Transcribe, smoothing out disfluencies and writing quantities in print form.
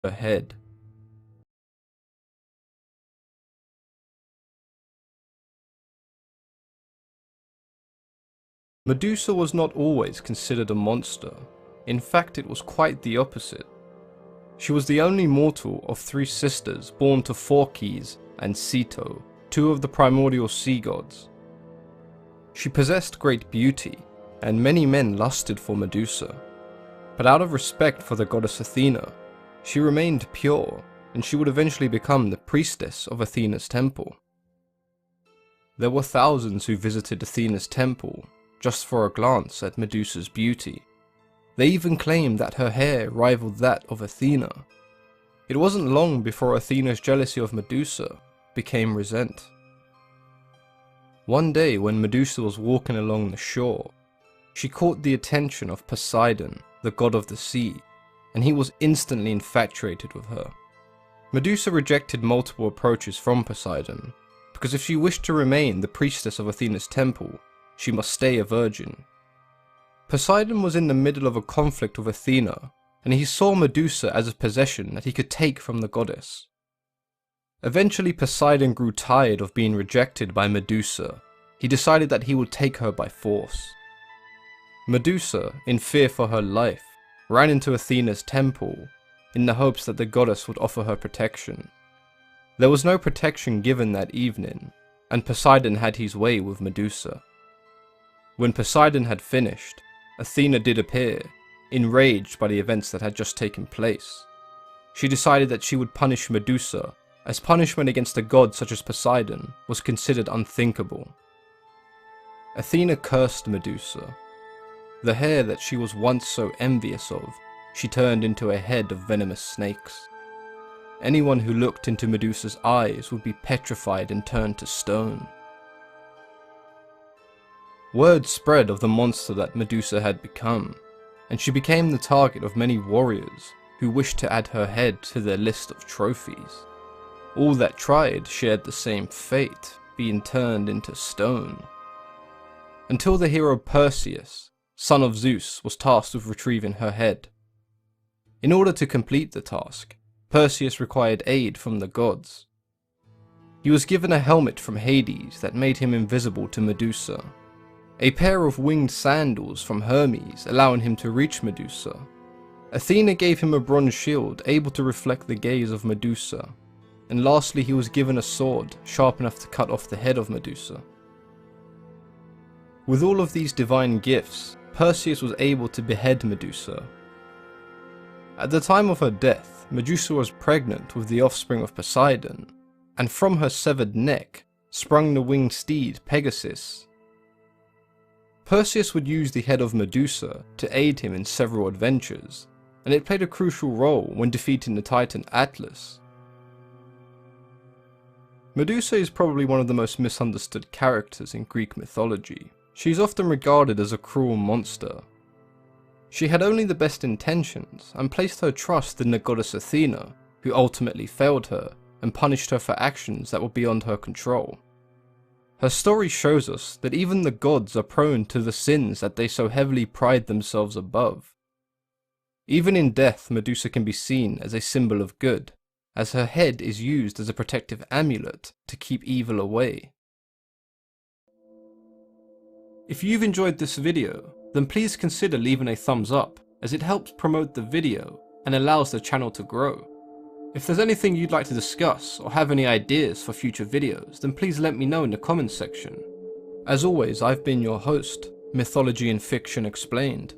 her head. Medusa was not always considered a monster. In fact, it was quite the opposite. She was the only mortal of 3 sisters born to Phorcys and Ceto, 2 of the primordial sea gods. She possessed great beauty, and many men lusted for Medusa. But out of respect for the goddess Athena, she remained pure, and she would eventually become the priestess of Athena's temple. There were thousands who visited Athena's temple just for a glance at Medusa's beauty. They even claimed that her hair rivaled that of Athena. It wasn't long before Athena's jealousy of Medusa became resent. One day when Medusa was walking along the shore, she caught the attention of Poseidon, the god of the sea, and he was instantly infatuated with her. Medusa rejected multiple approaches from Poseidon, because if she wished to remain the priestess of Athena's temple, she must stay a virgin. Poseidon was in the middle of a conflict with Athena, and he saw Medusa as a possession that he could take from the goddess. Eventually Poseidon grew tired of being rejected by Medusa. He decided that he would take her by force. Medusa, in fear for her life, ran into Athena's temple in the hopes that the goddess would offer her protection. There was no protection given that evening, and Poseidon had his way with Medusa. When Poseidon had finished, Athena did appear, enraged by the events that had just taken place. She decided that she would punish Medusa, as punishment against a god such as Poseidon was considered unthinkable. Athena cursed Medusa. The hair that she was once so envious of, she turned into a head of venomous snakes. Anyone who looked into Medusa's eyes would be petrified and turned to stone. Word spread of the monster that Medusa had become, and she became the target of many warriors who wished to add her head to their list of trophies. All that tried shared the same fate, being turned into stone. Until the hero Perseus, son of Zeus, was tasked with retrieving her head. In order to complete the task, Perseus required aid from the gods. He was given a helmet from Hades that made him invisible to Medusa, a pair of winged sandals from Hermes allowing him to reach Medusa. Athena gave him a bronze shield able to reflect the gaze of Medusa, and lastly he was given a sword sharp enough to cut off the head of Medusa. With all of these divine gifts, Perseus was able to behead Medusa. At the time of her death, Medusa was pregnant with the offspring of Poseidon, and from her severed neck sprung the winged steed Pegasus. Perseus would use the head of Medusa to aid him in several adventures, and it played a crucial role when defeating the Titan Atlas. Medusa is probably one of the most misunderstood characters in Greek mythology. She is often regarded as a cruel monster. She had only the best intentions and placed her trust in the goddess Athena, who ultimately failed her and punished her for actions that were beyond her control. Her story shows us that even the gods are prone to the sins that they so heavily pride themselves above. Even in death, Medusa can be seen as a symbol of good, as her head is used as a protective amulet to keep evil away. If you've enjoyed this video, then please consider leaving a thumbs up, as it helps promote the video and allows the channel to grow. If there's anything you'd like to discuss or have any ideas for future videos, then please let me know in the comments section. As always, I've been your host, Mythology and Fiction Explained.